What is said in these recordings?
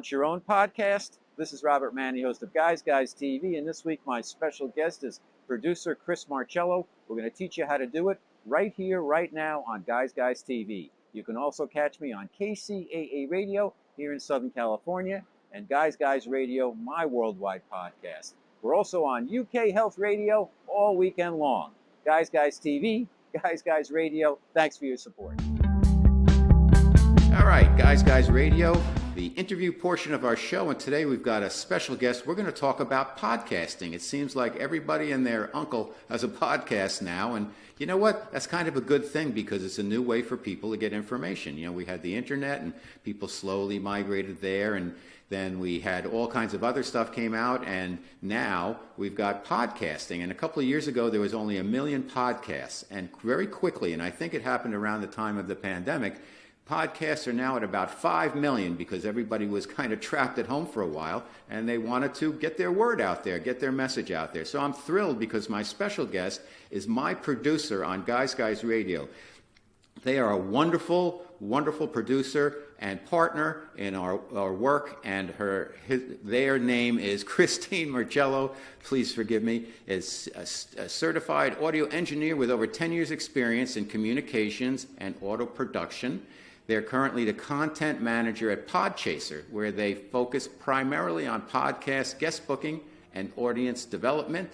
launch your own podcast? This is Robert Manni, host of Guys TV, and this week my special guest is producer Chris Marcello. We're going to teach you how to do it right here, right now on Guys TV. You can also catch me on KCAA Radio here in Southern California and Guys Radio, my worldwide podcast. We're also on UK Health Radio all weekend long. Guys TV, Guys Radio, thanks for your support. All right, Guys Radio, the interview portion of our show, and today we've got a special guest. We're going to talk about podcasting. It seems like everybody and their uncle has a podcast now, and you know what? That's kind of a good thing because it's a new way for people to get information. You know, we had the internet and people slowly migrated there, and then we had all kinds of other stuff came out, and now we've got podcasting. And a couple of years ago, there was only 1 million podcasts, and very quickly, and I think it happened around the time of the pandemic, podcasts are now at about 5 million because everybody was kind of trapped at home for a while and they wanted to get their word out there, get their message out there. So I'm thrilled because my special guest is my producer on Guys Radio. They are a wonderful, wonderful producer and partner in our work, and their name is Cristina Marcello. Please forgive me. Is a certified audio engineer with over 10 years experience in communications and audio production. They're currently the content manager at Podchaser, where they focus primarily on podcast guest booking and audience development.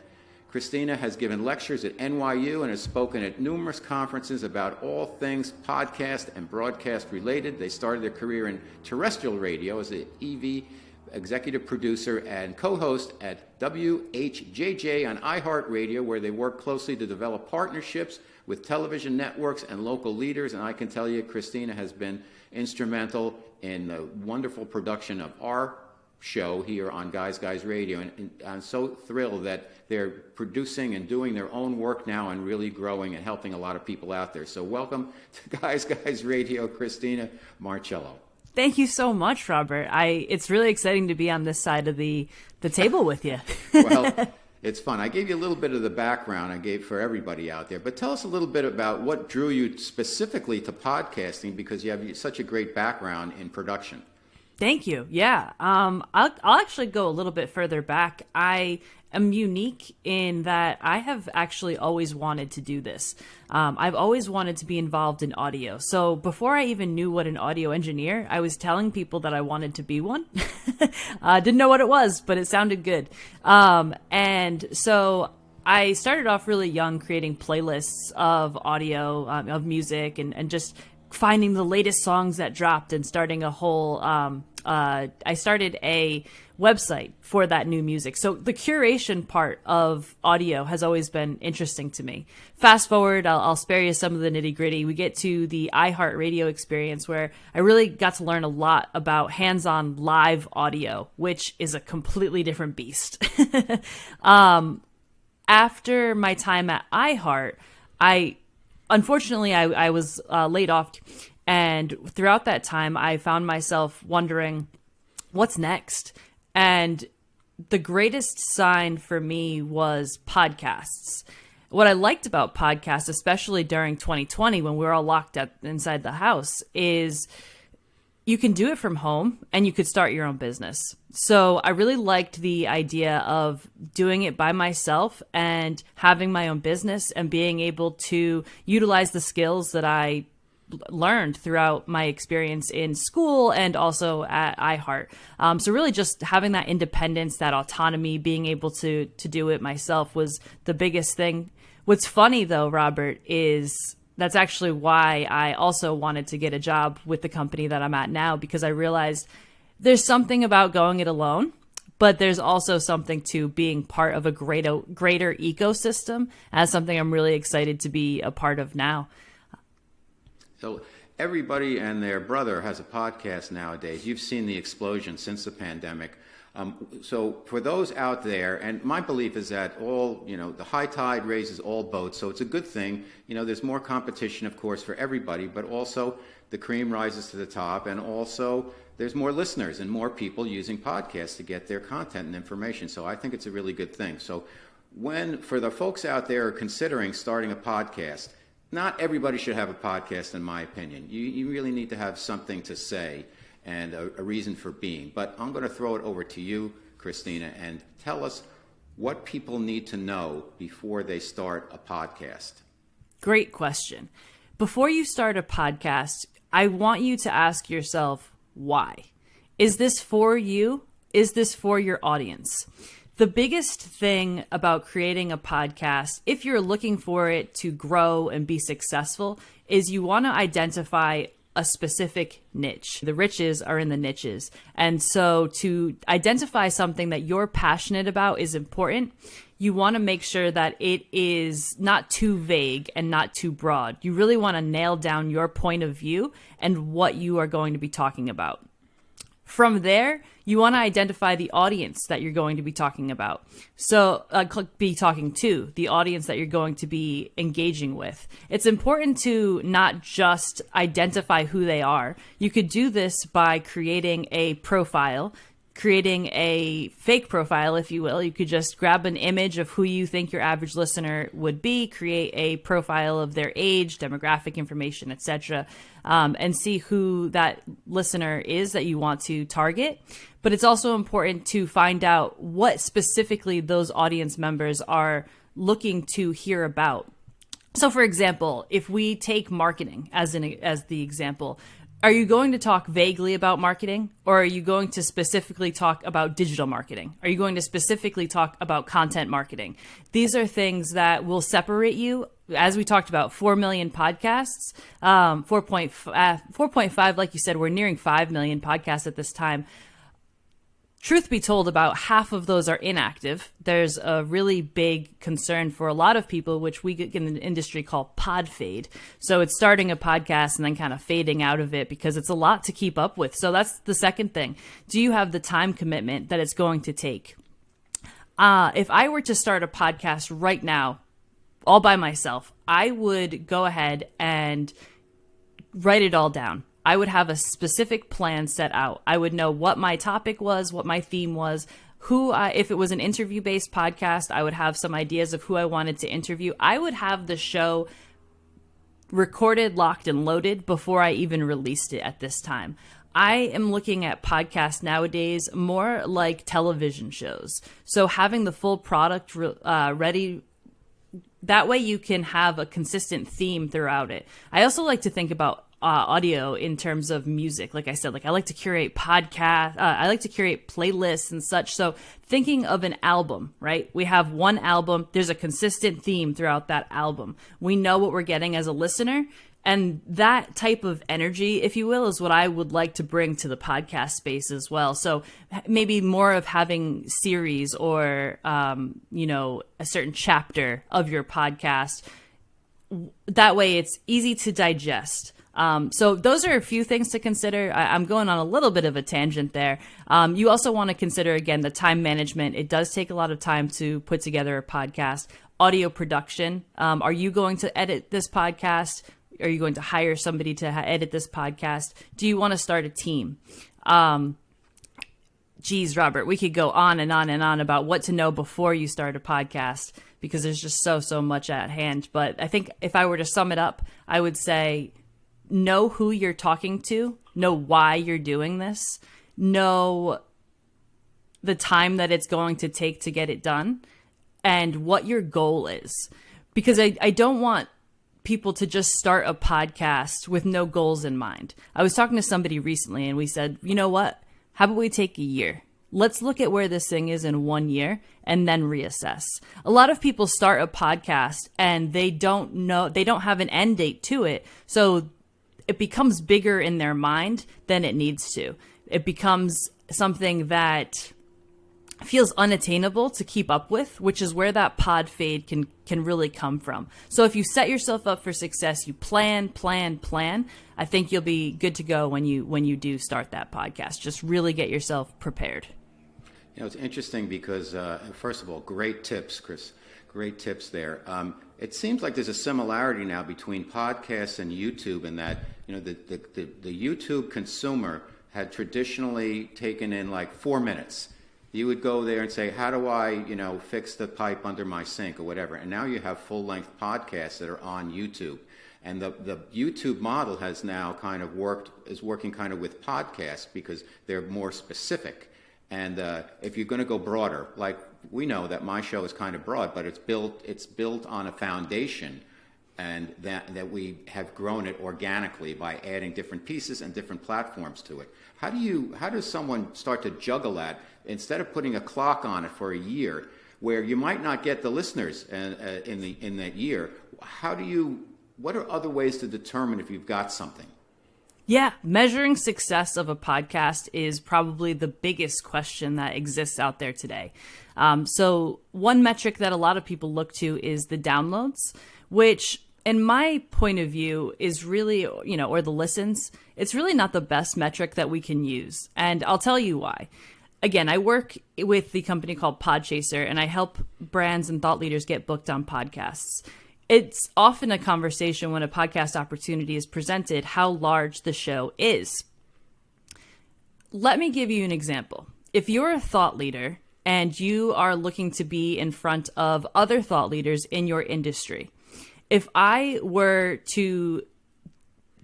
Cristina has given lectures at NYU and has spoken at numerous conferences about all things podcast and broadcast related. They started their career in terrestrial radio as an EV executive producer and co-host at WHJJ on iHeartRadio, where they work closely to develop partnerships with television networks and local leaders. And I can tell you, Cristina has been instrumental in the wonderful production of our show here on Guys Radio. And I'm so thrilled that they're producing and doing their own work now and really growing and helping a lot of people out there. So welcome to Guys Radio, Cristina Marcello. Thank you so much, Robert. It's really exciting to be on this side of the table with you. Well, it's fun. I gave you a little bit of the background I gave for everybody out there, but tell us a little bit about what drew you specifically to podcasting, because you have such a great background in production. Thank you. Yeah. I'll actually go a little bit further back. I am unique in that I have actually always wanted to do this. I've always wanted to be involved in audio. So before I even knew what an audio engineer, I was telling people that I wanted to be one. Didn't know what it was, but it sounded good. And so I started off really young, creating playlists of audio, of music, and just finding the latest songs that dropped and starting a whole, I started a website for that new music. So the curation part of audio has always been interesting to me. Fast forward, I'll spare you some of the nitty gritty. We get to the iHeartRadio experience where I really got to learn a lot about hands-on live audio, which is a completely different beast. After my time at iHeart, Unfortunately, I was laid off, and throughout that time, I found myself wondering, what's next? And the greatest sign for me was podcasts. What I liked about podcasts, especially during 2020 when we were all locked up inside the house, is you can do it from home and you could start your own business. So I really liked the idea of doing it by myself and having my own business and being able to utilize the skills that I learned throughout my experience in school and also at iHeart. So really just having that independence, that autonomy, being able to do it myself was the biggest thing. What's funny though, Robert, is that's actually why I also wanted to get a job with the company that I'm at now, because I realized there's something about going it alone, but there's also something to being part of a greater ecosystem. As something I'm really excited to be a part of now. So everybody and their brother has a podcast nowadays. You've seen the explosion since the pandemic. So for those out there, and my belief is that the high tide raises all boats, so it's a good thing. There's more competition, of course, for everybody, but also the cream rises to the top, and also there's more listeners and more people using podcasts to get their content and information. So I think it's a really good thing. So for the folks out there considering starting a podcast, not everybody should have a podcast, in my opinion. You really need to have something to say. and a reason for being. But I'm going to throw it over to you, Cristina, and tell us what people need to know before they start a podcast. Great question. Before you start a podcast, I want you to ask yourself, why? Is this for you? Is this for your audience? The biggest thing about creating a podcast, if you're looking for it to grow and be successful, is you want to identify a specific niche. The riches are in the niches. And so to identify something that you're passionate about is important. You want to make sure that it is not too vague and not too broad. You really want to nail down your point of view and what you are going to be talking about. From there, you want to identify the audience that you're going to be talking about. So be talking to the audience that you're going to be engaging with. It's important to not just identify who they are. You could do this by creating a profile, creating a fake profile, if you will. You could just grab an image of who you think your average listener would be, create a profile of their age, demographic information, etc., and see who that listener is that you want to target. But it's also important to find out what specifically those audience members are looking to hear about. So, for example, if we take marketing as the example, are you going to talk vaguely about marketing, or are you going to specifically talk about digital marketing? Are you going to specifically talk about content marketing? These are things that will separate you. As we talked about, 4 million podcasts, 4.5, like you said, we're nearing 5 million podcasts at this time. Truth be told, about half of those are inactive. There's a really big concern for a lot of people, which we in the industry call pod fade. So it's starting a podcast and then kind of fading out of it because it's a lot to keep up with. So that's the second thing. Do you have the time commitment that it's going to take? If I were to start a podcast right now, all by myself, I would go ahead and write it all down. I would have a specific plan set out. I would know what my topic was, what my theme was, if it was an interview-based podcast, I would have some ideas of who I wanted to interview. I would have the show recorded, locked, and loaded before I even released it at this time. I am looking at podcasts nowadays more like television shows. So having the full product ready, that way you can have a consistent theme throughout it. I also like to think about audio in terms of music. Like I said, I like to curate I like to curate playlists and such. So thinking of an album, right? We have one album. There's a consistent theme throughout that album. We know what we're getting as a listener. And that type of energy, if you will, is what I would like to bring to the podcast space as well. So maybe more of having series or, a certain chapter of your podcast. That way it's easy to digest. So those are a few things to consider. I'm going on a little bit of a tangent there. You also want to consider, again, the time management. It does take a lot of time to put together a podcast. Audio production. Are you going to edit this podcast? Are you going to hire somebody to edit this podcast? Do you want to start a team? Geez, Robert, we could go on and on and on about what to know before you start a podcast because there's just so much at hand. But I think if I were to sum it up, I would say know who you're talking to, know why you're doing this, know the time that it's going to take to get it done, and what your goal is. Because I don't want people to just start a podcast with no goals in mind. I was talking to somebody recently and we said, you know what? How about we take a year? Let's look at where this thing is in 1 year and then reassess. A lot of people start a podcast and they don't have an end date to it. So it becomes bigger in their mind than it needs to. It becomes something that feels unattainable to keep up with, which is where that pod fade can really come from. So if you set yourself up for success, you plan, I think you'll be good to go when you do start that podcast. Just really get yourself prepared. It's interesting because, first of all, great tips, Chris. Great tips there. It seems like there's a similarity now between podcasts and YouTube in that, the YouTube consumer had traditionally taken in 4 minutes. You would go there and say, how do I, fix the pipe under my sink or whatever. And now you have full-length podcasts that are on YouTube. And the YouTube model has now kind of is working kind of with podcasts because they're more specific. And if you're going to go broader, like we know that my show is kind of broad, but it's built on a foundation, and that we have grown it organically by adding different pieces and different platforms to it. How does someone start to juggle that instead of putting a clock on it for a year, where you might not get the listeners in that year? What are other ways to determine if you've got something? Yeah, measuring success of a podcast is probably the biggest question that exists out there today. So one metric that a lot of people look to is the downloads, which in my point of view is really, or the listens, it's really not the best metric that we can use. And I'll tell you why. Again, I work with the company called Podchaser, and I help brands and thought leaders get booked on podcasts. It's often a conversation when a podcast opportunity is presented, how large the show is. Let me give you an example. If you're a thought leader and you are looking to be in front of other thought leaders in your industry, if I were to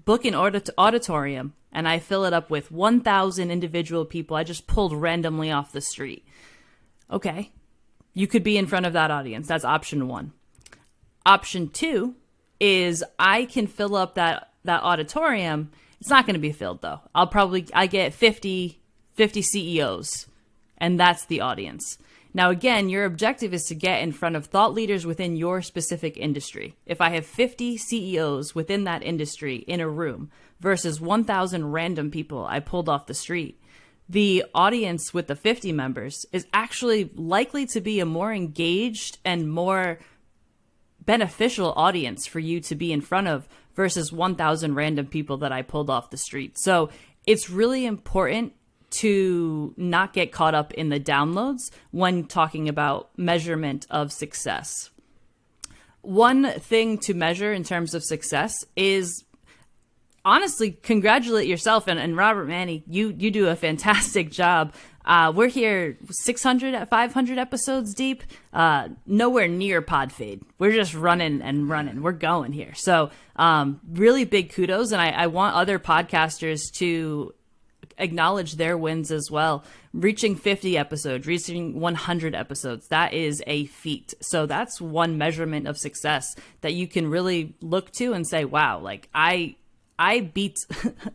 book an auditorium and I fill it up with 1,000 individual people I just pulled randomly off the street, okay, you could be in front of that audience. That's option one. Option two is I can fill up that auditorium. It's not going to be filled though. I get 50 CEOs, and that's the audience. Now, again, your objective is to get in front of thought leaders within your specific industry. If I have 50 CEOs within that industry in a room versus 1,000 random people I pulled off the street, the audience with the 50 members is actually likely to be a more engaged and more beneficial audience for you to be in front of versus 1,000 random people that I pulled off the street. So it's really important to not get caught up in the downloads when talking about measurement of success. One thing to measure in terms of success is honestly congratulate yourself. And Robert Manni, you do a fantastic job. We're here 600, 500 episodes deep, nowhere near pod fade. We're just running and running. We're going here. So really big kudos. And I want other podcasters to acknowledge their wins as well. Reaching 50 episodes, reaching 100 episodes, that is a feat. So that's one measurement of success that you can really look to and say, wow, like I beat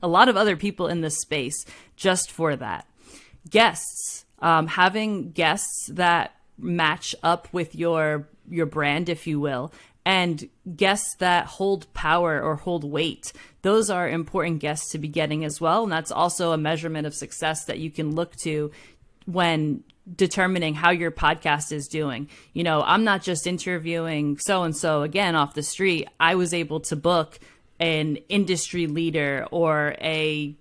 a lot of other people in this space just for that. Guests, having guests that match up with your brand, if you will, and guests that hold power or hold weight. Those are important guests to be getting as well. And that's also a measurement of success that you can look to when determining how your podcast is doing. I'm not just interviewing so-and-so again off the street. I was able to book an industry leader or a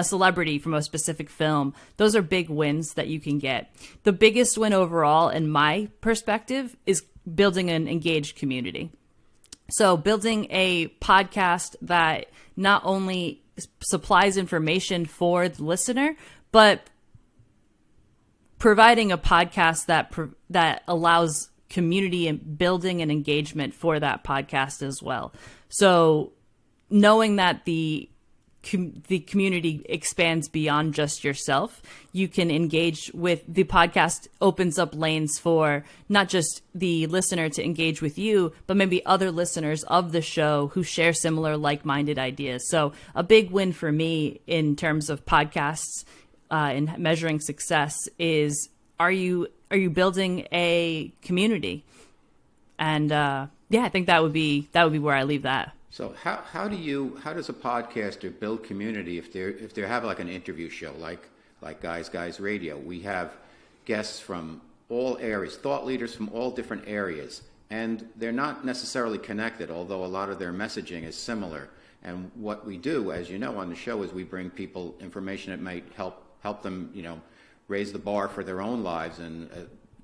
celebrity from a specific film. Those are big wins that you can get. The biggest win overall, in my perspective, is building an engaged community. So building a podcast that not only supplies information for the listener, but providing a podcast that allows community and building and engagement for that podcast as well. So knowing that the community expands beyond just yourself, you can engage with the podcast, opens up lanes for not just the listener to engage with you, but maybe other listeners of the show who share similar like-minded ideas. So a big win for me in terms of podcasts in measuring success is, are you building a community? And I think that would be where I leave that. So how does a podcaster build community if they have like an interview show like Guys Radio? We have guests from all areas, thought leaders from all different areas, and they're not necessarily connected, although a lot of their messaging is similar. And what we do, as you know, on the show is we bring people information that might help them, raise the bar for their own lives and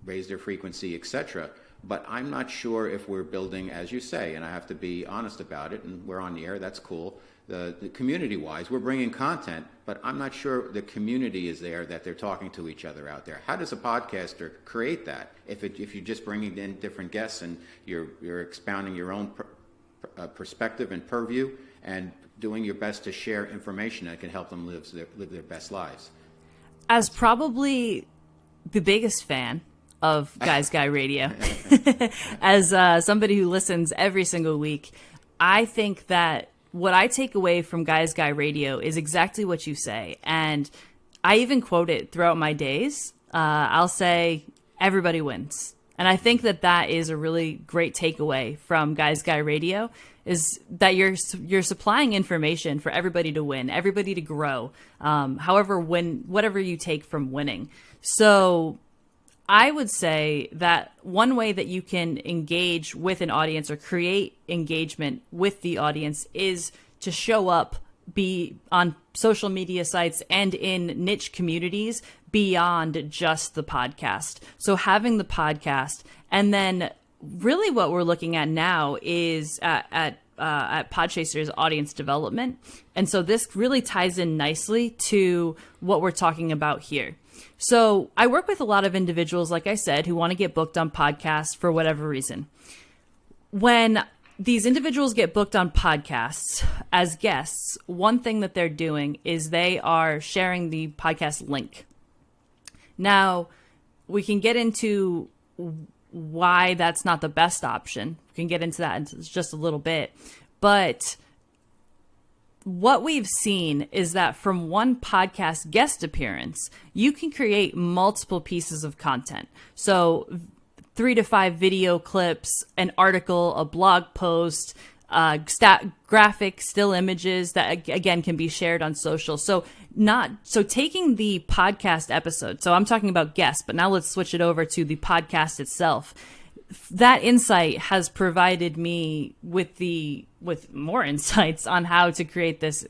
raise their frequency, etc. But I'm not sure if we're building, as you say, and I have to be honest about it, and we're on the air, that's cool. The community-wise, we're bringing content, but I'm not sure the community is there, that they're talking to each other out there. How does a podcaster create that? If you're just bringing in different guests and you're expounding your own perspective and purview, and doing your best to share information that can help them live their best lives. As probably the biggest fan of Guys Guy Radio, as somebody who listens every single week, I think that what I take away from Guys Guy Radio is exactly what you say. And I even quote it throughout my days. I'll say, everybody wins. And I think that that is a really great takeaway from Guys Guy Radio, is that you're supplying information for everybody to win, everybody to grow, whatever you take from winning. So I would say that one way that you can engage with an audience or create engagement with the audience is to show up, be on social media sites and in niche communities beyond just the podcast. So having the podcast, and then really what we're looking at now is at Podchaser's audience development. And so this really ties in nicely to what we're talking about here. So I work with a lot of individuals, like I said, who want to get booked on podcasts for whatever reason. When these individuals get booked on podcasts as guests, one thing that they're doing is they are sharing the podcast link. Now, we can get into why that's not the best option. We can get into that in just a little bit. But what we've seen is that from one podcast guest appearance, you can create multiple pieces of content. So 3 to 5 video clips, an article, a blog post, graphic, still images that again can be shared on social. So taking the podcast episode, so I'm talking about guests, but now let's switch it over to the podcast itself. That insight has provided me with more insights on how to create this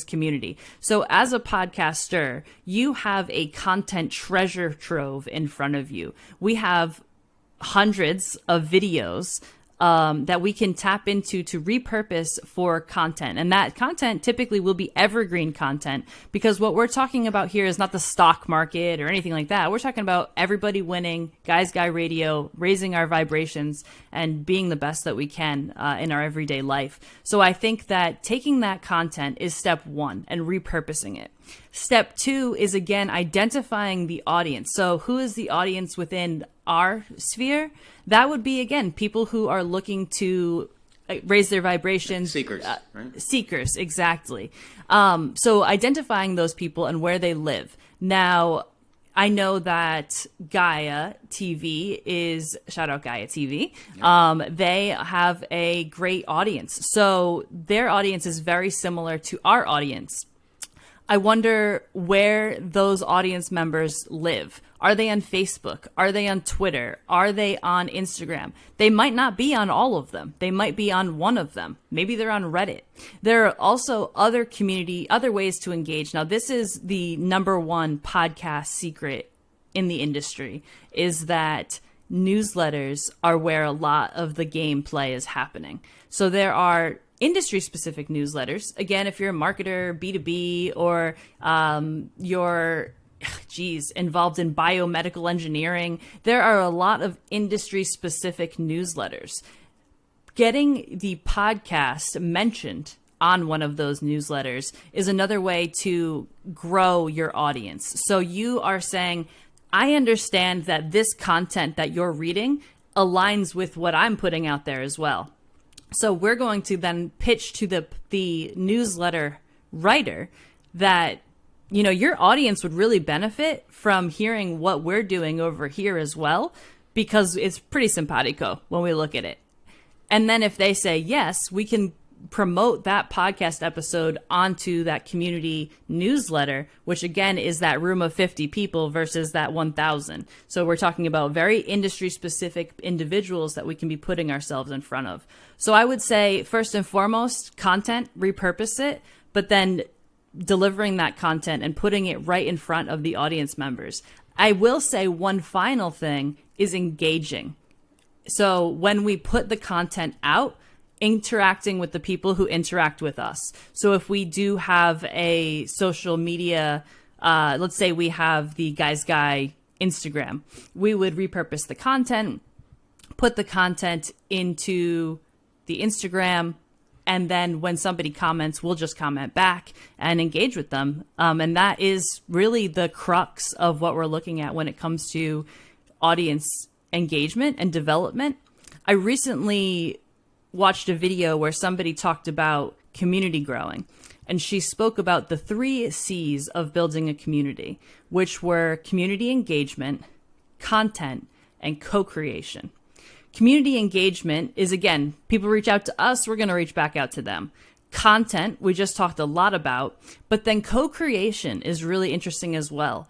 community. So as a podcaster, you have a content treasure trove in front of you. We have hundreds of videos that we can tap into to repurpose for content. And that content typically will be evergreen content, because what we're talking about here is not the stock market or anything like that. We're talking about everybody winning, Guys Guy Radio, raising our vibrations and being the best that we can in our everyday life. So I think that taking that content is step one, and repurposing it. Step two is, again, identifying the audience. So who is the audience within our sphere? That would be, again, people who are looking to raise their vibrations. Seekers, right? Seekers, exactly. So identifying those people and where they live. Now, I know that Gaia TV is, shout out Gaia TV. Yeah. They have a great audience. So their audience is very similar to our audience. I wonder where those audience members live. Are they on Facebook? Are they on Twitter? Are they on Instagram? They might not be on all of them. They might be on one of them. Maybe they're on Reddit. There are also other ways to engage. Now, this is the number one podcast secret in the industry, is that newsletters are where a lot of the gameplay is happening. So there are industry-specific newsletters. Again, if you're a marketer, B2B, or you're involved in biomedical engineering, there are a lot of industry-specific newsletters. Getting the podcast mentioned on one of those newsletters is another way to grow your audience. So you are saying, I understand that this content that you're reading aligns with what I'm putting out there as well. So we're going to then pitch to the newsletter writer that, your audience would really benefit from hearing what we're doing over here as well, because it's pretty simpatico when we look at it. And then if they say yes, we can promote that podcast episode onto that community newsletter, which again is that room of 50 people versus that 1,000. So we're talking about very industry specific individuals that we can be putting ourselves in front of. So I would say, first and foremost, content, repurpose it, but then delivering that content and putting it right in front of the audience members. I will say one final thing is engaging. So when we put the content out, interacting with the people who interact with us. So if we do have a social media, let's say we have the Guys Guy Instagram, we would repurpose the content, put the content into the Instagram, and then when somebody comments, we'll just comment back and engage with them. And that is really the crux of what we're looking at when it comes to audience engagement and development. I recently watched a video where somebody talked about community growing, and she spoke about the 3 C's of building a community, which were community engagement, content, and co-creation. Community engagement is, again, people reach out to us, we're going to reach back out to them. Content, we just talked a lot about, but then co-creation is really interesting as well.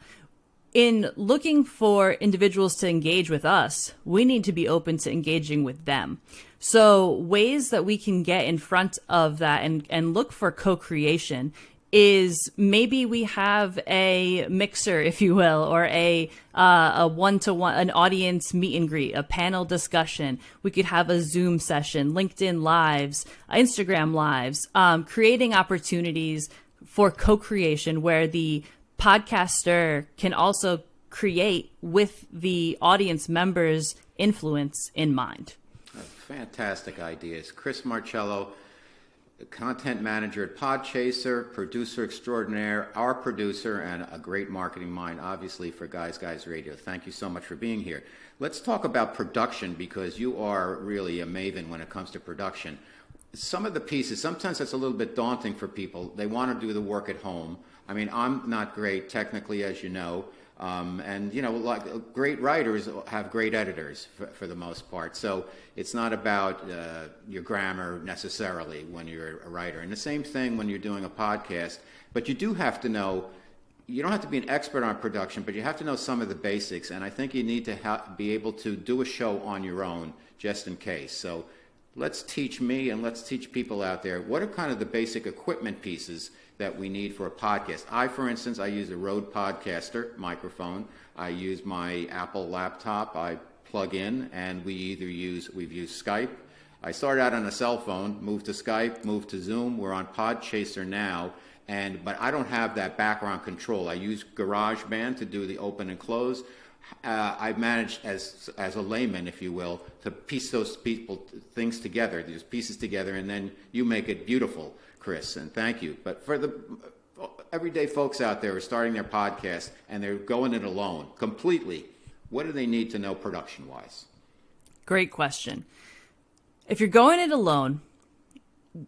In looking for individuals to engage with us, we need to be open to engaging with them. So ways that we can get in front of that and look for co-creation is maybe we have a mixer, if you will, or a one-to-one, an audience meet and greet, a panel discussion. We could have a Zoom session, LinkedIn Lives, Instagram Lives, creating opportunities for co-creation where the podcaster can also create with the audience members' influence in mind. Fantastic ideas. Chris Marcello, content manager at Podchaser, producer extraordinaire, our producer, and a great marketing mind, obviously, for Guys Radio. Thank you so much for being here. Let's talk about production, because you are really a maven when it comes to production. Some of the pieces, sometimes that's a little bit daunting for people. They want to do the work at home. I mean, I'm not great technically, as you know. And, you know, like great writers have great editors for the most part. So it's not about your grammar necessarily when you're a writer. And the same thing when you're doing a podcast. But you do have to know, you don't have to be an expert on production, but you have to know some of the basics. And I think you need to be able to do a show on your own just in case. So let's teach me and let's teach people out there, what are kind of the basic equipment pieces that we need for a podcast. For instance, I use a Rode Podcaster microphone. I use my Apple laptop. I plug in, and we've used Skype. I started out on a cell phone, moved to Skype, moved to Zoom. We're on Podchaser now, but I don't have that background control. I use GarageBand to do the open and close. I've managed, as a layman, if you will, to piece those things together, these pieces together, and then you make it beautiful, Chris, and thank you. But for the everyday folks out there who are starting their podcast and they're going it alone completely, what do they need to know production-wise? Great question. If you're going it alone,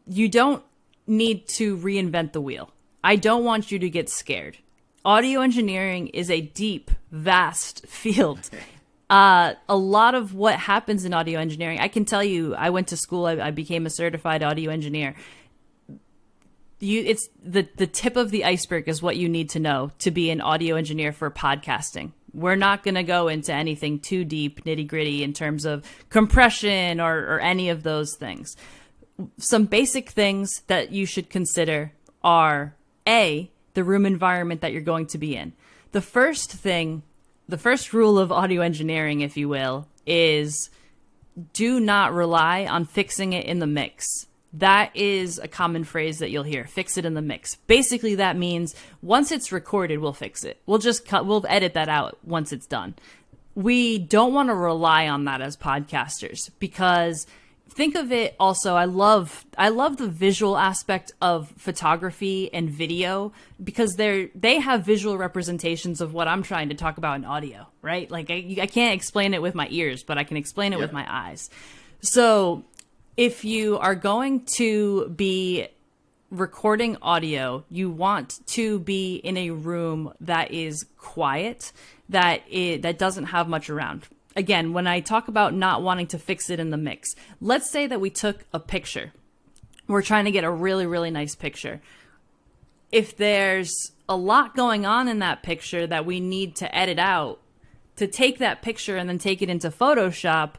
you don't need to reinvent the wheel. I don't want you to get scared. Audio engineering is a deep, vast field. A lot of what happens in audio engineering, I can tell you, I went to school, I became a certified audio engineer. It's the tip of the iceberg is what you need to know to be an audio engineer for podcasting. We're not going to go into anything too deep, nitty gritty in terms of compression or any of those things. Some basic things that you should consider are the room environment that you're going to be in. The first rule of audio engineering, if you will, is do not rely on fixing it in the mix. That is a common phrase that you'll hear, fix it in the mix. Basically, that means once it's recorded, we'll fix it. We'll edit that out once it's done. We don't want to rely on that as podcasters because think of it also, I love the visual aspect of photography and video because they have visual representations of what I'm trying to talk about in audio, right? Like I can't explain it with my ears, but I can explain it with my eyes. So if you are going to be recording audio, you want to be in a room that is quiet, that doesn't have much around. Again, when I talk about not wanting to fix it in the mix, let's say that we took a picture. We're trying to get a really, really nice picture. If there's a lot going on in that picture that we need to edit out, to take that picture and then take it into Photoshop,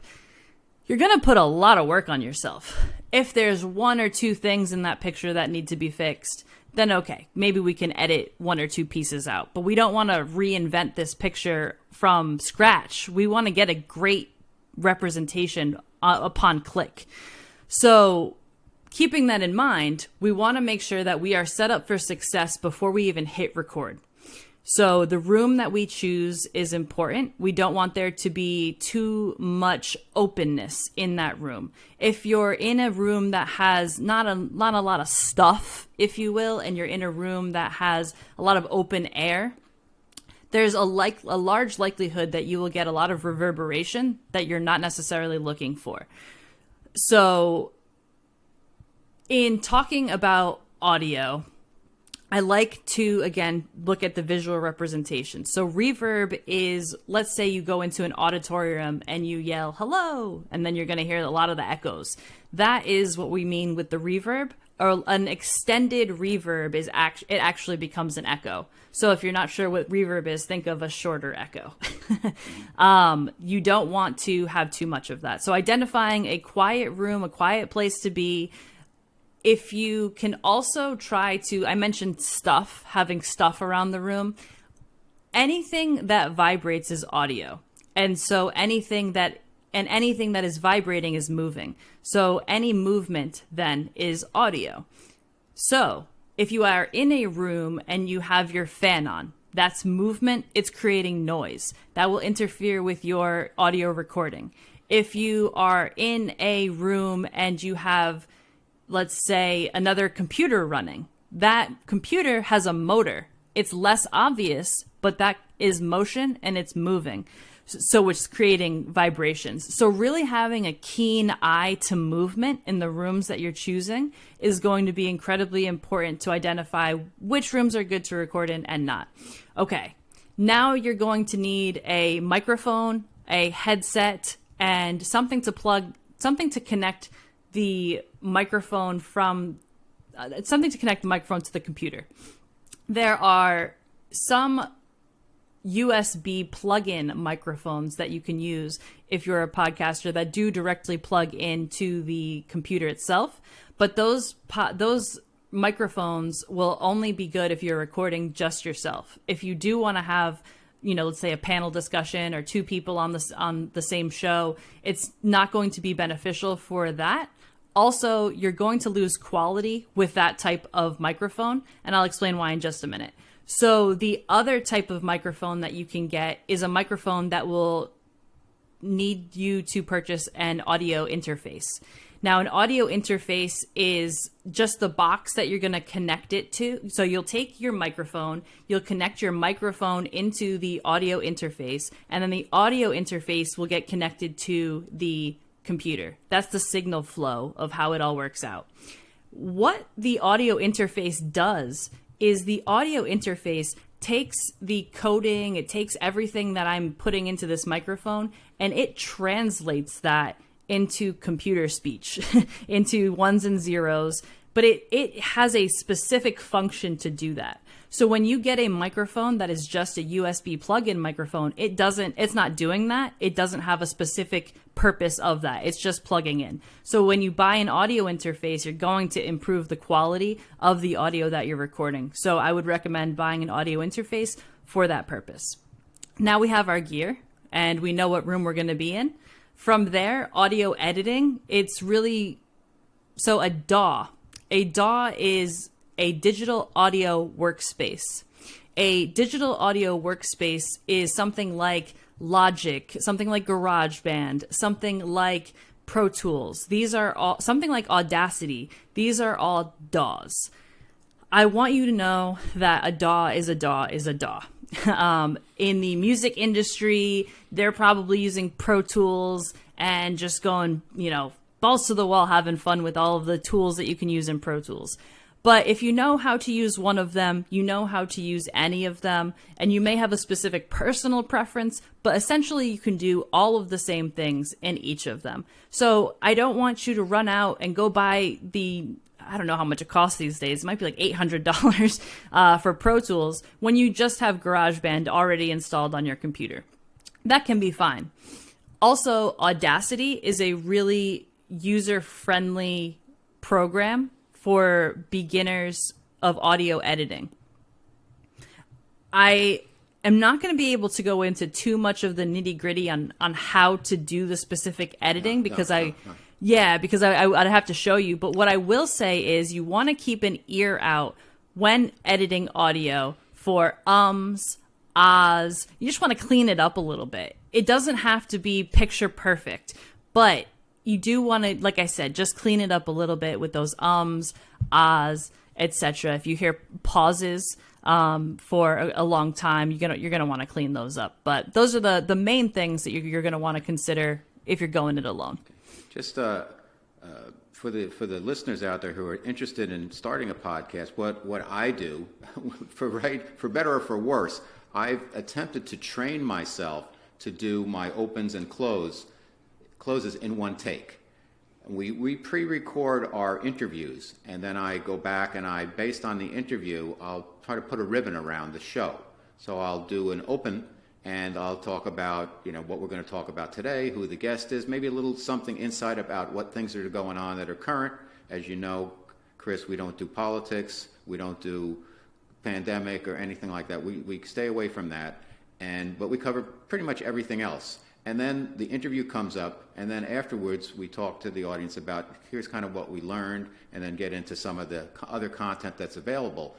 you're going to put a lot of work on yourself. If there's one or two things in that picture that need to be fixed, then okay, maybe we can edit one or two pieces out. But we don't want to reinvent this picture from scratch. We want to get a great representation upon click. So keeping that in mind, we want to make sure that we are set up for success before we even hit record. So the room that we choose is important. We don't want there to be too much openness in that room. If you're in a room that has not a lot of stuff, if you will, and you're in a room that has a lot of open air, there's a large likelihood that you will get a lot of reverberation that you're not necessarily looking for. So in talking about audio, I like to, again, look at the visual representation. So reverb is, let's say you go into an auditorium and you yell, hello, and then you're going to hear a lot of the echoes. That is what we mean with the reverb. Or an extended reverb is it actually becomes an echo. So if you're not sure what reverb is, think of a shorter echo. You don't want to have too much of that. So identifying a quiet room, a quiet place to be. If you can also try to, I mentioned stuff, having stuff around the room. Anything that vibrates is audio. And so anything that is vibrating is moving. So any movement then is audio. So if you are in a room and you have your fan on, that's movement, it's creating noise. That will interfere with your audio recording. If you are in a room and you have, let's say, another computer running, that computer has a motor. It's less obvious, but that is motion and it's moving. So it's creating vibrations. So really having a keen eye to movement in the rooms that you're choosing is going to be incredibly important to identify which rooms are good to record in and not. Okay, now you're going to need a microphone, a headset, and something to connect the microphone to the computer. There are some USB plug-in microphones that you can use if you're a podcaster that do directly plug into the computer itself. But those microphones will only be good if you're recording just yourself. If you do want to have, let's say a panel discussion or two people on the same show, it's not going to be beneficial for that. Also, you're going to lose quality with that type of microphone, and I'll explain why in just a minute. So the other type of microphone that you can get is a microphone that will need you to purchase an audio interface. Now, an audio interface is just the box that you're going to connect it to. So you'll take your microphone, you'll connect your microphone into the audio interface, and then the audio interface will get connected to the computer. That's the signal flow of how it all works out. What the audio interface does is the audio interface takes the coding, it takes everything that I'm putting into this microphone, and it translates that into computer speech, into ones and zeros, but it has a specific function to do that. So when you get a microphone that is just a USB plug-in microphone, it's not doing that. It doesn't have a specific purpose of that. It's just plugging in. So when you buy an audio interface, you're going to improve the quality of the audio that you're recording. So I would recommend buying an audio interface for that purpose. Now we have our gear and we know what room we're going to be in. From there, audio editing, it's really, so a DAW. A DAW is a digital audio workspace. A digital audio workspace is something like Logic, something like GarageBand, something like Pro Tools. These are all, something like Audacity. These are all DAWs. I want you to know that a DAW is a DAW is a DAW. In the music industry, they're probably using Pro Tools and just going, balls to the wall, having fun with all of the tools that you can use in Pro Tools. But if you know how to use one of them, you know how to use any of them, and you may have a specific personal preference, but essentially you can do all of the same things in each of them. So I don't want you to run out and go buy I don't know how much it costs these days. It might be like $800 for Pro Tools when you just have GarageBand already installed on your computer. That can be fine. Also, Audacity is a really user-friendly program for beginners of audio editing. I am not going to be able to go into too much of the nitty-gritty on how to do the specific editing because I'd have to show you. But what I will say is you want to keep an ear out when editing audio for ahs. You just want to clean it up a little bit. It doesn't have to be picture perfect, but you do want to, like I said, just clean it up a little bit with those ahs, etc. If you hear pauses for a long time, you're gonna want to clean those up. But those are the main things that you're gonna want to consider if you're going it alone. Just for the listeners out there who are interested in starting a podcast, what I do, for better or for worse, I've attempted to train myself to do my opens and closes in one take. We pre-record our interviews, and then I go back and based on the interview, I'll try to put a ribbon around the show. So I'll do an open, and I'll talk about, what we're going to talk about today, who the guest is, maybe a little something inside about what things are going on that are current. As you know, Chris, we don't do politics, we don't do pandemic or anything like that. We stay away from that, but we cover pretty much everything else. And then the interview comes up, and then afterwards we talk to the audience about here's kind of what we learned, and then get into some of the other content that's available.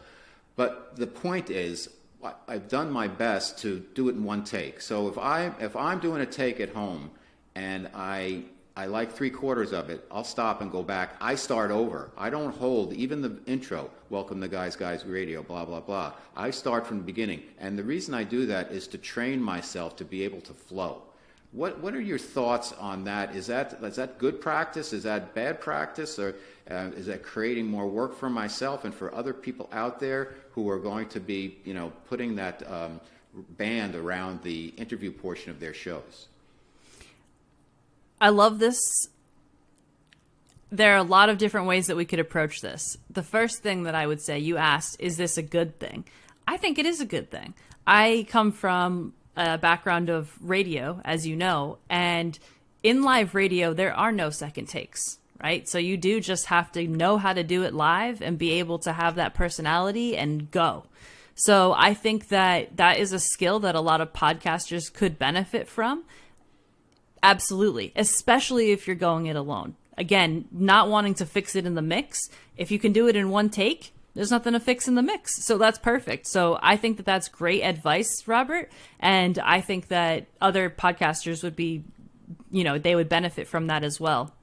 But the point is, I've done my best to do it in one take. So if I'm doing a take at home and I like 3/4 of it, I'll stop and go back. I start over. I don't hold even the intro. Welcome to Guys Radio, blah blah blah. I start from the beginning, and the reason I do that is to train myself to be able to flow. What are your thoughts on that? Is that good practice? Is that bad practice? Or is that creating more work for myself and for other people out there who are going to be, putting that band around the interview portion of their shows? I love this. There are a lot of different ways that we could approach this. The first thing that I would say, you asked, is this a good thing? I think it is a good thing. I come from a background of radio, as you know, and in live radio, there are no second takes, right? So you do just have to know how to do it live and be able to have that personality and go. So I think that is a skill that a lot of podcasters could benefit from. Absolutely. Especially if you're going it alone. Again, not wanting to fix it in the mix. If you can do it in one take, there's nothing to fix in the mix. So that's perfect. So I think that that's great advice, Robert. And I think that other podcasters would be, they would benefit from that as well.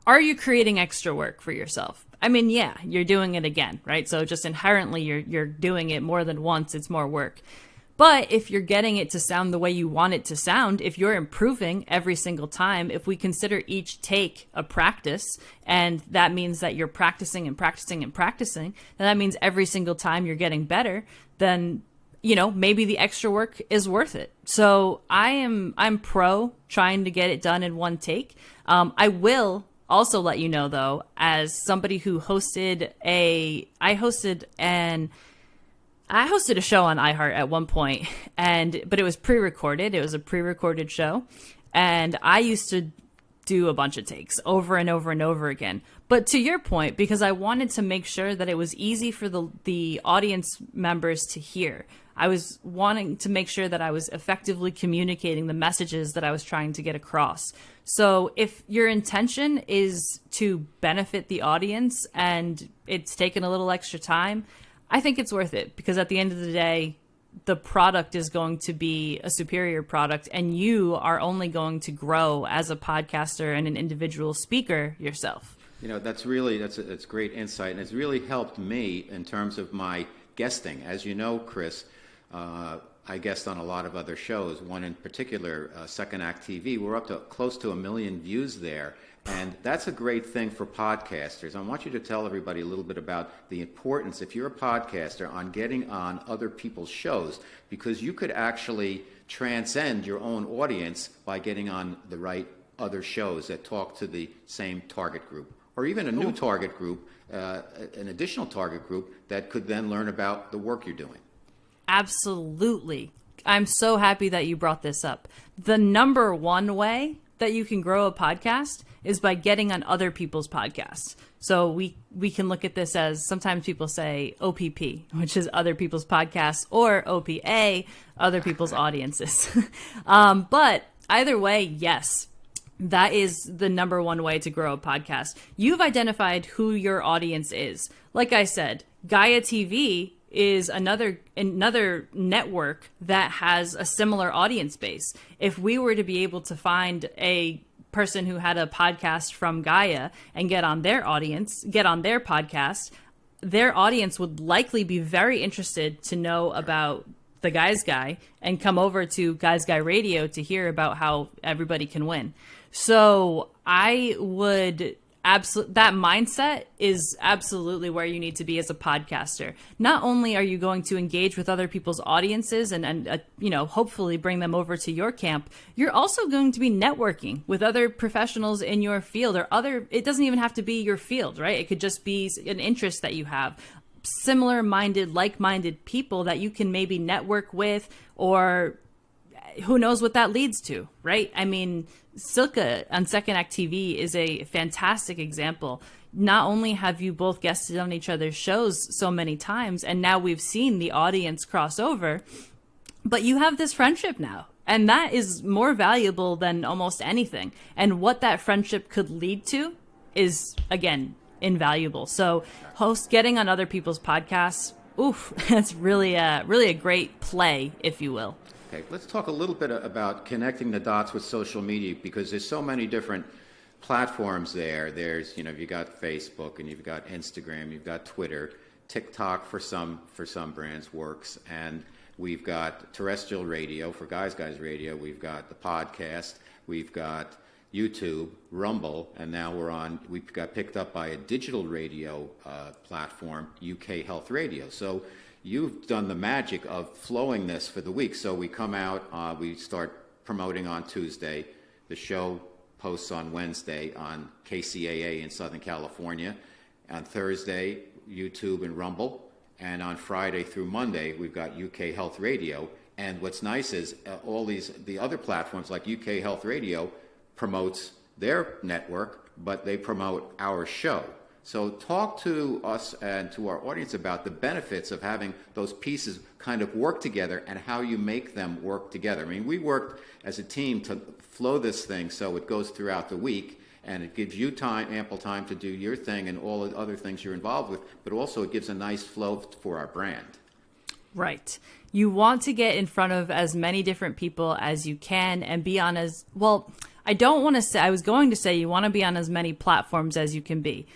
Are you creating extra work for yourself? I mean, yeah, you're doing it again, right? So just inherently you're doing it more than once. It's more work. But if you're getting it to sound the way you want it to sound, if you're improving every single time, if we consider each take a practice, and that means that you're practicing and practicing and practicing, and that means every single time you're getting better, then, maybe the extra work is worth it. So I'm pro trying to get it done in one take. I will also let you know, though, as somebody who hosted a show on iHeart at one point, but it was pre-recorded. It was a pre-recorded show, and I used to do a bunch of takes over and over and over again. But to your point, because I wanted to make sure that it was easy for the audience members to hear, I was wanting to make sure that I was effectively communicating the messages that I was trying to get across. So if your intention is to benefit the audience and it's taken a little extra time, I think it's worth it, because at the end of the day, the product is going to be a superior product, and you are only going to grow as a podcaster and an individual speaker yourself. That's great insight, and it's really helped me in terms of my guesting. As you know, Chris, I guest on a lot of other shows, one in particular, Second Act TV. We're up to close to 1 million views there. And that's a great thing for podcasters. I want you to tell everybody a little bit about the importance, if you're a podcaster, on getting on other people's shows, because you could actually transcend your own audience by getting on the right other shows that talk to the same target group, or even a new target group, an additional target group that could then learn about the work you're doing. Absolutely. I'm so happy that you brought this up. The number one way that you can grow a podcast is by getting on other people's podcasts. So we can look at this as, sometimes people say OPP, which is other people's podcasts, or OPA, other people's audiences. But either way, yes, that is the number one way to grow a podcast. You've identified who your audience is. Like I said, Gaia TV is another network that has a similar audience base. If we were to be able to find a person who had a podcast from Gaia and get on their podcast, their audience would likely be very interested to know about the Guys Guy and come over to Guys Guy Radio to hear about how everybody can win. So I would that mindset is absolutely where you need to be as a podcaster. Not only are you going to engage with other people's audiences and hopefully bring them over to your camp, you're also going to be networking with other professionals in your field it doesn't even have to be your field, right? It could just be an interest that you have. Similar-minded, like-minded people that you can maybe network with, or who knows what that leads to, right? I mean, Silka on Second Act TV is a fantastic example. Not only have you both guested on each other's shows so many times, and now we've seen the audience cross over, but you have this friendship now. And that is more valuable than almost anything. And what that friendship could lead to is, again, invaluable. So getting on other people's podcasts, that's really a great play, if you will. Okay, let's talk a little bit about connecting the dots with social media, because there's so many different platforms there. There's, you've got Facebook, and you've got Instagram, you've got Twitter, TikTok for some brands works, and we've got terrestrial radio for Guys Radio, we've got the podcast, we've got YouTube, Rumble, and now we've got picked up by a digital radio platform, UK Health Radio. So you've done the magic of flowing this for the week. So we come out, we start promoting on Tuesday. The show posts on Wednesday on KCAA in Southern California. On Thursday, YouTube and Rumble. And on Friday through Monday, we've got UK Health Radio. And what's nice is the other platforms like UK Health Radio promotes their network, but they promote our show. So talk to us and to our audience about the benefits of having those pieces kind of work together and how you make them work together. I mean, we worked as a team to flow this thing so it goes throughout the week, and it gives you ample time to do your thing and all the other things you're involved with, but also it gives a nice flow for our brand. Right. You want to get in front of as many different people as you can and be on as, well, I was going to say you want to be on as many platforms as you can be.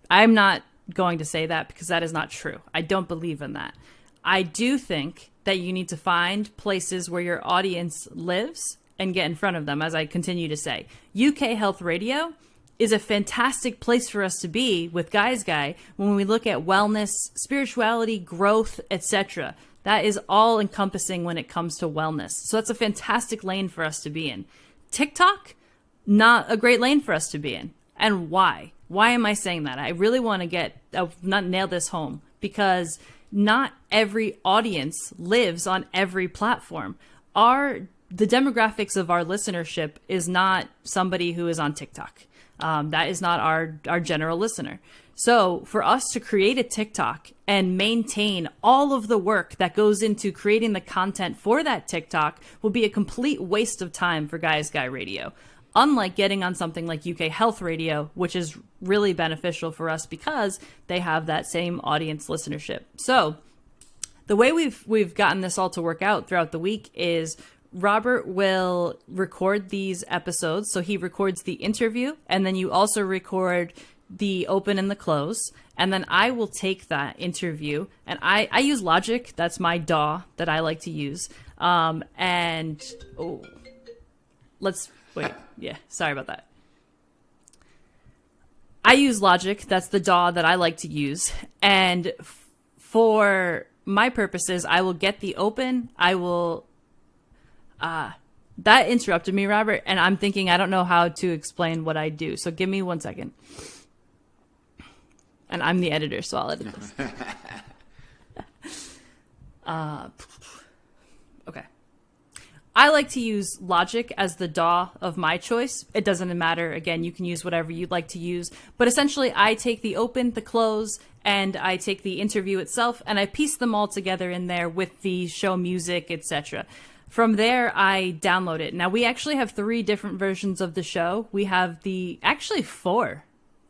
I'm not going to say that because that is not true. I don't believe in that. I do think that you need to find places where your audience lives and get in front of them, as I continue to say. UK Health Radio is a fantastic place for us to be with Guys Guy when we look at wellness, spirituality, growth, etc. That is all encompassing when it comes to wellness. So that's a fantastic lane for us to be in. TikTok, not a great lane for us to be in. And why? Why am I saying that? I really want to nail this home, because not every audience lives on every platform. The demographics of our listenership is not somebody who is on TikTok. That is not our general listener. So for us to create a TikTok and maintain all of the work that goes into creating the content for that TikTok will be a complete waste of time for Guys Guy Radio. Unlike getting on something like UK Health Radio, which is really beneficial for us because they have that same audience listenership. So the way we've gotten this all to work out throughout the week is Robert will record these episodes. So he records the interview, and then you also record the open and the close. And then I will take that interview, and I use Logic. That's my DAW that I like to use. Wait, yeah, sorry about that. I use Logic. That's the DAW that I like to use. And for my purposes, I will get the open. That interrupted me, Robert, and I'm thinking I don't know how to explain what I do. So give me 1 second. And I'm the editor, so I'll edit this. Okay. I like to use Logic as the DAW of my choice. It doesn't matter. Again, you can use whatever you'd like to use. But essentially, I take the open, the close, and I take the interview itself, and I piece them all together in there with the show music, etc. From there, I download it. Now, we actually have 3 different versions of the show. We have actually 4.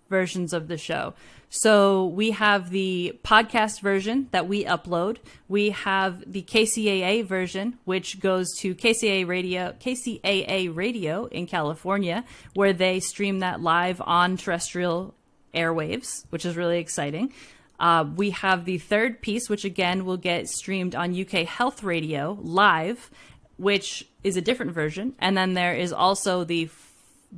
versions of the show. So we have the podcast version that we upload. We have the KCAA version, which goes to KCAA radio in California, where they stream that live on terrestrial airwaves, which is really exciting. We have the third piece, which again will get streamed on UK Health Radio live, which is a different version. And then there is also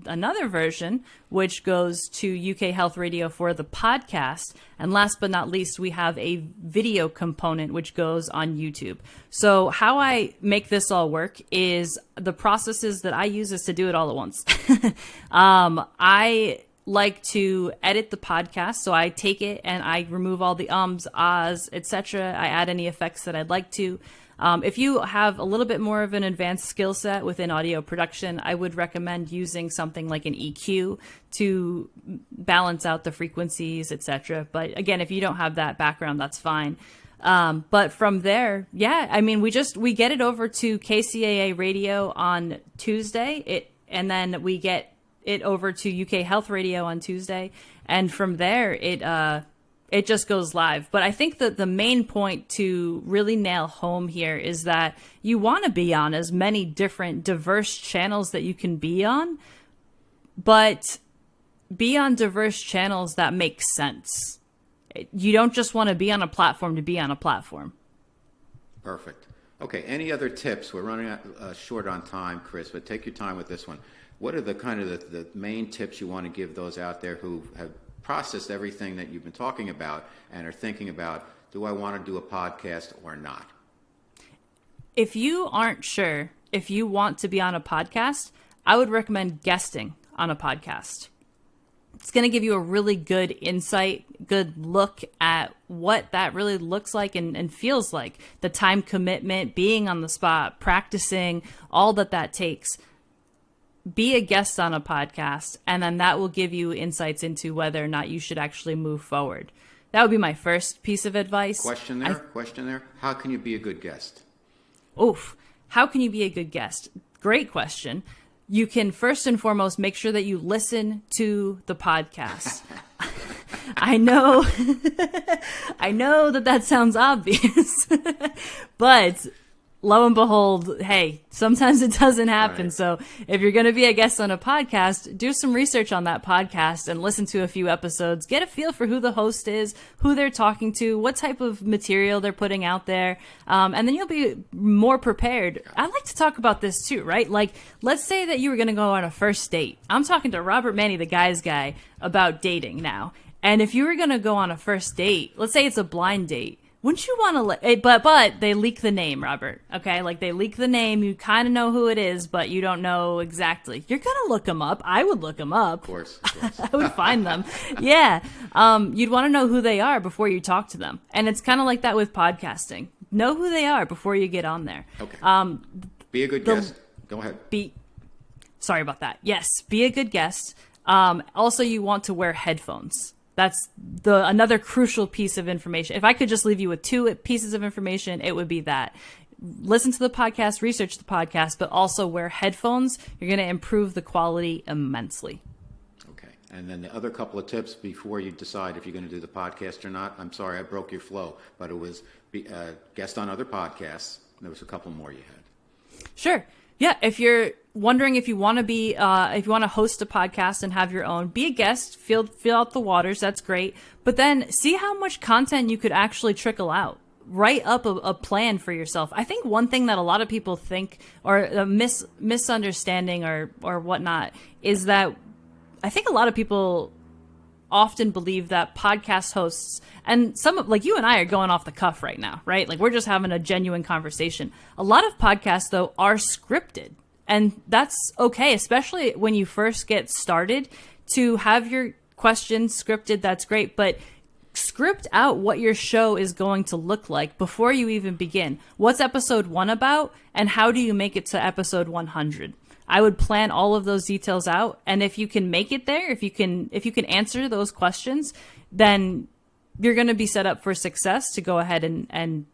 another version, which goes to UK Health Radio for the podcast. And last but not least, we have a video component, which goes on YouTube. So how I make this all work is the processes that I use is to do it all at once. I like to edit the podcast, so I take it and I remove all the ums, ahs, etc. I add any effects that I'd like to. If you have a little bit more of an advanced skill set within audio production, I would recommend using something like an EQ to balance out the frequencies, etc. But again, if you don't have that background, that's fine. But from there, we get it over to KCAA Radio on Tuesday, and then we get it over to UK Health Radio on Tuesday, and from there it just goes live. But I think that the main point to really nail home here is that you want to be on as many different diverse channels that you can be on, but be on diverse channels that make sense. You don't just want to be on a platform to be on a platform. Perfect. Okay, any other tips? We're running short on time, Chris, but take your time with this one. What are the kind of the main tips you want to give those out there who have processed everything that you've been talking about and are thinking about, do I want to do a podcast or not? If you aren't sure if you want to be on a podcast, I would recommend guesting on a podcast. It's going to give you a really good insight, good look at what that really looks like and feels like. The time commitment, being on the spot, practicing, all that takes. Be a guest on a podcast, and then that will give you insights into whether or not you should actually move forward. That would be my first piece of advice. Question there. How can you be a good guest? How can you be a good guest? Great question. You can first and foremost make sure that you listen to the podcast. I know that sounds obvious, but lo and behold, hey, sometimes it doesn't happen. Right. So if you're going to be a guest on a podcast, do some research on that podcast and listen to a few episodes. Get a feel for who the host is, who they're talking to, what type of material they're putting out there. And then you'll be more prepared. I like to talk about this too, right? Like, let's say that you were going to go on a first date. I'm talking to Robert Manni, the guy's guy, about dating now. And if you were going to go on a first date, let's say it's a blind date, wouldn't you want to but they leak the name, Robert, okay? Like, they leak the name. You kind of know who it is, but you don't know exactly. You're going to look them up. I would look them up. Of course. I would find them. Yeah. You'd want to know who they are before you talk to them. And it's kind of like that with podcasting. Know who they are before you get on there. Okay. Be a good guest. Go ahead. Sorry about that. Yes, be a good guest. Also, you want to wear headphones. That's another crucial piece of information. If I could just leave you with two pieces of information, it would be that. Listen to the podcast, research the podcast, but also wear headphones. You're going to improve the quality immensely. Okay. And then the other couple of tips before you decide if you're going to do the podcast or not. I'm sorry, I broke your flow, but it was guest on other podcasts. There was a couple more you had. Sure. Yeah, if you're wondering if you want to be, if you want to host a podcast and have your own, be a guest, fill out the waters. That's great. But then see how much content you could actually trickle out. Write up a plan for yourself. I think one thing that a lot of people think, or a misunderstanding or whatnot, is that I think a lot of people often believe that podcast hosts, and like you and I are going off the cuff right now, right? Like, we're just having a genuine conversation. A lot of podcasts, though, are scripted, and that's okay, especially when you first get started. To have your questions scripted, that's great, but script out what your show is going to look like before you even begin. What's episode 1 about, and how do you make it to episode 100? I would plan all of those details out, and if you can make it there, if you can answer those questions, then you're going to be set up for success to go ahead and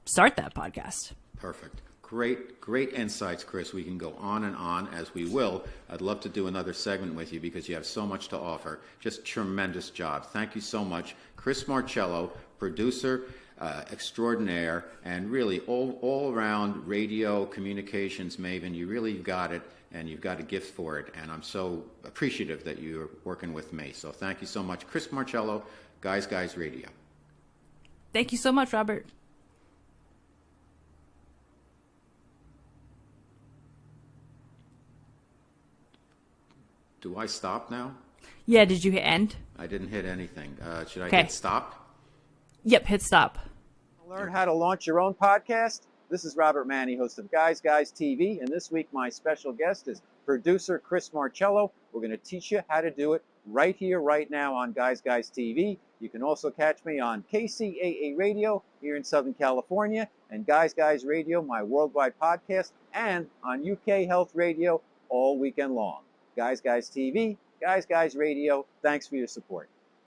start that podcast. Perfect. Great insights, Chris. We can go on and on, as we will. I'd love to do another segment with you because you have so much to offer. Just tremendous job. Thank you so much. Chris Marcello, producer extraordinaire, and really all around radio communications maven. You really got it, and you've got a gift for it. And I'm so appreciative that you're working with me. So thank you so much. Chris Marcello, Guys Radio. Thank you so much, Robert. Do I stop now? Yeah, did you hit end? I didn't hit anything. Should I Okay. hit stop? Yep, hit stop. Learn how to launch your own podcast? This is Robert Manni, host of Guys TV, and this week my special guest is producer Chris Marcello. We're going to teach you how to do it right here, right now on Guys TV. You can also catch me on KCAA Radio here in Southern California, and Guys Radio, my worldwide podcast, and on UK Health Radio all weekend long. Guys TV, Guys Radio, thanks for your support.